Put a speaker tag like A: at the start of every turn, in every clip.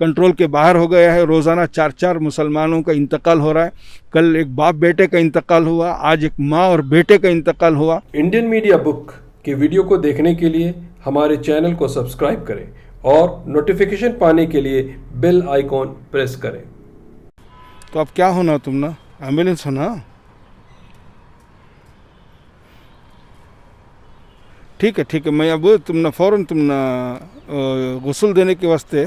A: Control के बाहर हो गया है। रोज़ाना 4-4 मुसलमानों का इंतकाल हो रहा है। कल एक बाप बेटे का इंतकाल हुआ, आज एक माँ और बेटे का इंतकाल हुआ।
B: इंडियन मीडिया बुक के वीडियो को देखने के लिए हमारे चैनल को सब्सक्राइब करें और नोटिफिकेशन पाने के लिए बेल आइकॉन प्रेस करें।
A: तो अब क्या होना तुम ना, एम्बुलेंस होना। ठीक है, मैं अब तुम ना फ़ौरन तुम ना गुस्ल देने के वास्ते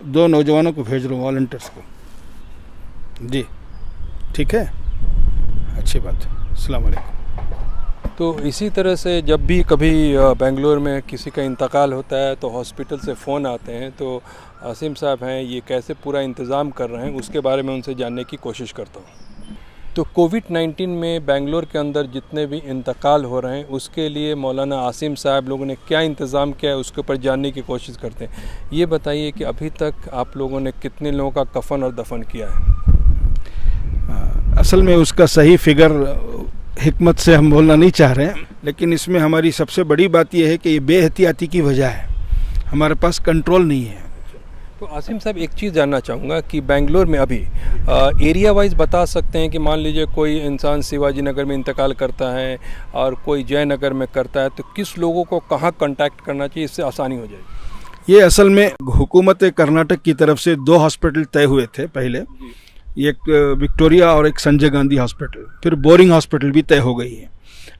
A: 2 नौजवानों को भेज रहा हूँ, वॉलंटियर्स को। जी ठीक है, अच्छी बात है। अस्सलाम वालेकुम।
C: तो इसी तरह से जब भी कभी बेंगलोर में किसी का इंतकाल होता है तो हॉस्पिटल से फ़ोन आते हैं। तो आसिम साहब हैं, ये कैसे पूरा इंतज़ाम कर रहे हैं उसके बारे में उनसे जानने की कोशिश करता हूँ। तो कोविड-19 में बेंगलोर के अंदर जितने भी इंतकाल हो रहे हैं उसके लिए मौलाना आसिम साहब लोगों ने क्या इंतज़ाम किया है उसके ऊपर जानने की कोशिश करते हैं। ये बताइए कि अभी तक आप लोगों ने कितने लोगों का कफन और दफन किया है?
A: असल में उसका सही फिगर हिकमत से हम बोलना नहीं चाह रहे हैं, लेकिन इसमें हमारी सबसे बड़ी बात यह है कि ये बेहतियाती की वजह है, हमारे पास कंट्रोल नहीं है।
C: तो आसिम साहब, एक चीज़ जानना चाहूँगा कि बेंगलोर में अभी एरिया वाइज बता सकते हैं कि मान लीजिए कोई इंसान शिवाजी नगर में इंतकाल करता है और कोई जयनगर में करता है, तो किस लोगों को कहाँ कांटेक्ट करना चाहिए, इससे आसानी हो जाएगी?
A: ये असल में हुकूमत कर्नाटक की तरफ से 2 हॉस्पिटल तय हुए थे पहले, एक विक्टोरिया और एक संजय गांधी हॉस्पिटल, फिर बोरिंग हॉस्पिटल भी तय हो गई है।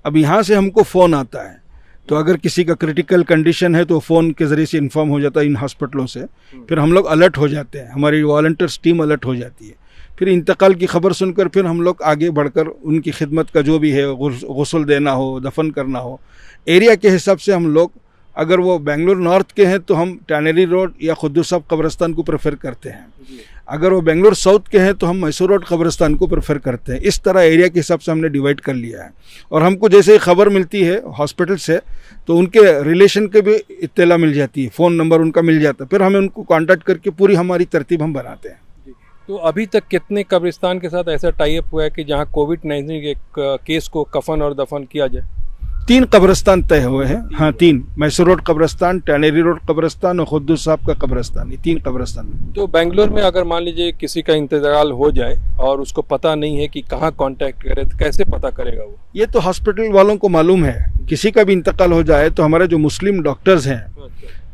A: अब यहाँ से हमको फ़ोन आता है, तो अगर किसी का क्रिटिकल कंडीशन है तो फ़ोन के ज़रिए से इन्फॉर्म हो जाता है इन हॉस्पिटलों से, फिर हम लोग अलर्ट हो जाते हैं, हमारी वॉलंटियर्स टीम अलर्ट हो जाती है। फिर इंतकाल की खबर सुनकर फिर हम लोग आगे बढ़कर उनकी खिदमत का जो भी है, गुस्ल देना हो, दफन करना हो, एरिया के हिसाब से हम लोग, अगर वो बेंगलोर नॉर्थ के हैं तो हम टैनरी रोड या खुद्दूस साहब कब्रिस्तान को प्रेफर करते हैं। अगर वो बेंगलोर साउथ के हैं तो हम मैसूर रोड कब्रिस्तान को प्रेफर करते हैं। इस तरह एरिया के हिसाब से हमने डिवाइड कर लिया है। और हमको जैसे ही खबर मिलती है हॉस्पिटल से तो उनके रिलेशन के भी इत्तला मिल जाती है, फ़ोन नंबर उनका मिल जाता है, फिर हमें उनको कांटेक्ट करके पूरी हमारी तरतीब हम बनाते हैं।
C: तो अभी तक कितने कब्रिस्तान के साथ ऐसा टाई अप हुआ है कि जहाँ कोविड-19 के केस को कफन और दफन किया जाए?
A: 3 कब्रिस्तान तय हुए हैं। हाँ, 3, मैसूर रोड कब्रिस्तान, टैनरी रोड कब्रिस्तान और खुद्दूस साहब का कब्रिस्तान, ये 3 कब्रिस्तान।
C: तो बेंगलोर में अगर मान लीजिए किसी का इंतकाल हो जाए और उसको पता नहीं है कि कहाँ कांटेक्ट करे, तो कैसे पता करेगा वो?
A: ये तो हॉस्पिटल वालों को मालूम है। किसी का भी इंतकाल हो जाए तो हमारे जो मुस्लिम डॉक्टर्स हैं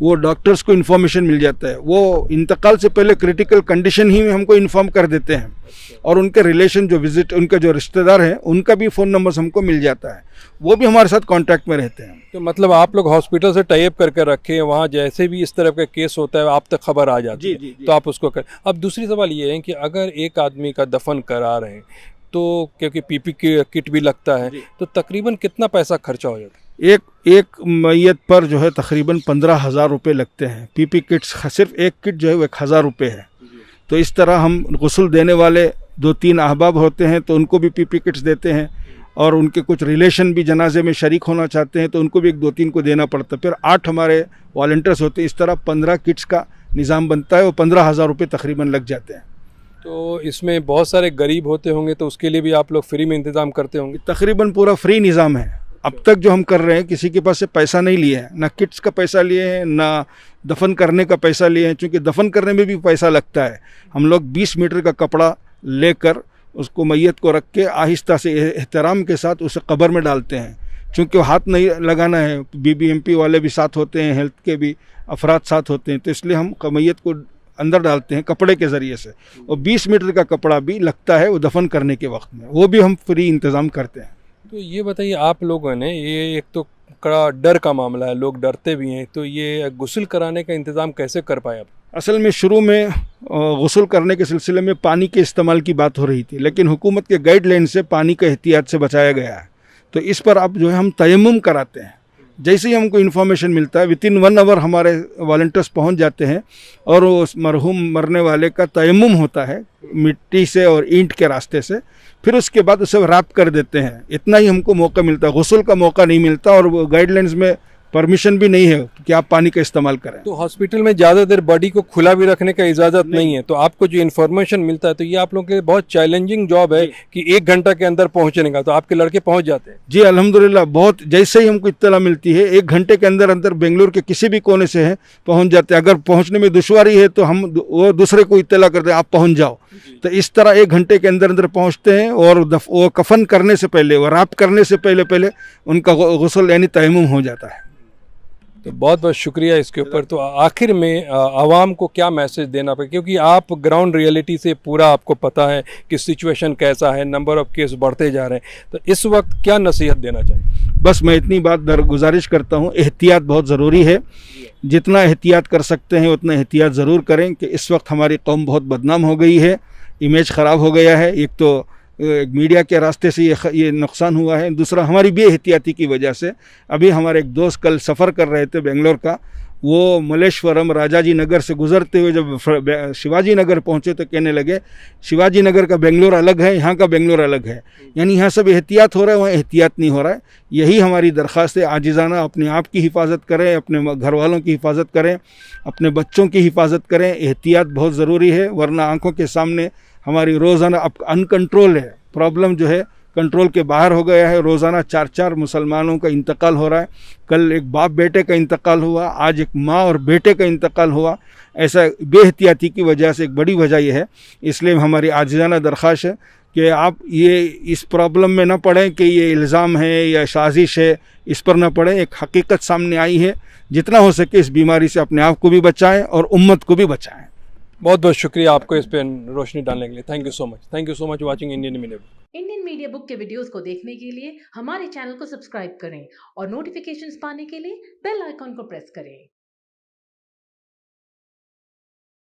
A: वो डॉक्टर्स को इन्फॉर्मेशन मिल जाता है। वो इंतकाल से पहले क्रिटिकल कंडीशन ही में हमको इन्फॉर्म कर देते हैं, और उनके रिलेशन जो विजिट, उनके जो रिश्तेदार हैं उनका भी फ़ोन नंबर हमको मिल जाता है, वो भी हमारे साथ कांटेक्ट में रहते हैं।
C: तो मतलब आप लोग हॉस्पिटल से टाई अप करके रखे हैं, वहाँ जैसे भी इस तरह का केस होता है आप तक खबर आ जाती है।
A: जी।
C: तो आप उसको कर। अब दूसरी सवाल ये है कि अगर एक आदमी का दफन करा रहे हैं तो क्योंकि पीपी किट भी लगता है, तो तकरीबन कितना पैसा खर्चा हो जाता है?
A: एक मैयत पर जो है तकरीबन 15,000 रुपये लगते हैं। पीपी किट्स, सिर्फ एक किट जो है वो 1,000 रुपये है। तो इस तरह हम गुस्ल देने वाले 2-3 अहबाब होते हैं तो उनको भी पीपी किट्स देते हैं, और उनके कुछ रिलेशन भी जनाजे में शरीक होना चाहते हैं तो उनको भी 1-2-3 को देना पड़ता है। फिर 8 हमारे वॉलंटियर्स होते हैं। इस तरह 15 किट्स का निज़ाम बनता है और 15,000 रुपये तकरीबन लग जाते हैं।
C: तो इसमें बहुत सारे गरीब होते होंगे, तो उसके लिए भी आप लोग फ्री में इंतज़ाम करते होंगे?
A: तकरीबन पूरा फ्री निज़ाम है। अब तक जो हम कर रहे हैं, किसी के पास से पैसा नहीं लिए हैं, ना किट्स का पैसा लिए हैं, ना दफन करने का पैसा लिए हैं, क्योंकि दफन करने में भी पैसा लगता है। हम लोग 20 मीटर का कपड़ा लेकर उसको मैयत को रख के आहिस्ता से एहतराम के साथ उसे कब्र में डालते हैं, क्योंकि हाथ नहीं लगाना है। BBMP वाले भी साथ होते हैं, हेल्थ के भी अफराद साथ होते हैं, तो इसलिए हम मैयत को अंदर डालते हैं कपड़े के ज़रिए से, और 20 मीटर का कपड़ा भी लगता है वो दफन करने के वक्त में, वो भी हम फ्री इंतज़ाम करते हैं।
C: तो ये बताइए, आप लोगों ने, ये एक तो बड़ा डर का मामला है, लोग डरते भी हैं, तो ये गुस्ल कराने का इंतज़ाम कैसे कर पाए आप?
A: असल में शुरू में गुस्ल करने के सिलसिले में पानी के इस्तेमाल की बात हो रही थी, लेकिन हुकूमत के गाइडलाइन से पानी का एहतियात से बचाया गया है। तो इस पर अब जो है हम तयम्मुम कराते हैं। जैसे ही हमको इन्फॉर्मेशन मिलता है, वितिन 1 आवर हमारे वॉलंटियर्स पहुंच जाते हैं और उस मरहूम मरने वाले का तयम्मुम होता है मिट्टी से और ईंट के रास्ते से, फिर उसके बाद उसे रैप कर देते हैं। इतना ही हमको मौका मिलता है, गुस्ल का मौका नहीं मिलता। और वो गाइडलाइंस में परमिशन भी नहीं है कि आप पानी का इस्तेमाल करें।
C: तो हॉस्पिटल में ज़्यादा देर बॉडी को खुला भी रखने का इजाज़त नहीं है, तो आपको जो इन्फॉर्मेशन मिलता है तो ये आप लोगों के लिए बहुत चैलेंजिंग जॉब है कि 1 घंटा के अंदर पहुंचने का, तो आपके लड़के पहुंच जाते हैं।
A: जी अल्हम्दुलिल्लाह, बहुत जैसे ही हमको इत्तला मिलती है 1 घंटे के अंदर अंदर बेंगलुरु के किसी भी कोने से है पहुंच जाते हैं। अगर पहुंचने में दुश्वारी है तो हम वो दूसरे को इत्तला करते हैं, आप पहुंच जाओ। तो इस तरह 1 घंटे के अंदर अंदर पहुंचते हैं और वो कफन करने से पहले, वो राप करने से पहले पहले उनका गुस्ल यानी तयम्मुम हो जाता है।
C: तो बहुत बहुत शुक्रिया इसके ऊपर। तो आखिर में आवाम को क्या मैसेज देना पड़े, क्योंकि आप ग्राउंड रियलिटी से पूरा आपको पता है कि सिचुएशन कैसा है, नंबर ऑफ केस बढ़ते जा रहे हैं, तो इस वक्त क्या नसीहत देना चाहिए?
A: बस मैं इतनी बात गुजारिश करता हूँ, एहतियात बहुत ज़रूरी है। जितना एहतियात कर सकते हैं उतना एहतियात ज़रूर करें कि इस वक्त हमारी कौम बहुत बदनाम हो गई है, इमेज ख़राब हो गया है। एक तो मीडिया के रास्ते से ये नुकसान हुआ है, दूसरा हमारी बेएहतियाती की वजह से। अभी हमारे एक दोस्त कल सफ़र कर रहे थे बेंगलोर का, वो मलेश्वरम राजाजी नगर से गुजरते हुए जब शिवाजी नगर पहुँचे तो कहने लगे शिवाजी नगर का बेंगलोर अलग है, यहाँ का बेंगलोर अलग है। यानी यहाँ सब एहतियात हो रहा है, वहाँ एहतियात नहीं हो रहा है। यही हमारी दरख्वास्त है, आजिज़ाना अपने आप की हिफाजत करें, अपने घर वालों की हिफाजत करें, अपने बच्चों की हिफाजत करें। एहतियात बहुत ज़रूरी है, वरना आँखों के सामने हमारी रोज़ाना अब अनकंट्रोल है, प्रॉब्लम जो है कंट्रोल के बाहर हो गया है। रोज़ाना 4-4 मुसलमानों का इंतकाल हो रहा है। कल एक बाप बेटे का इंतकाल हुआ, आज एक माँ और बेटे का इंतकाल हुआ। ऐसा बेहतियाती की वजह से एक बड़ी वजह यह है। इसलिए हमारी आजिज़ाना दरख्वास्त है कि आप ये इस प्रॉब्लम में न पड़ें कि ये इल्ज़ाम है या साजिश है, इस पर न पड़ें। एक हकीकत सामने आई है, जितना हो सके इस बीमारी से अपने आप को भी बचाएं और उम्मत को भी बचाएं।
C: बहुत बहुत शुक्रिया आपको इस पर रोशनी डालने के लिए। Thank you so much. Thank you so much watching Indian media book.
D: Indian media book के वीडियोस को देखने के लिए हमारे चैनल को सब्सक्राइब करें और नोटिफिकेशंस पाने के लिए बेल आइकॉन को प्रेस करें।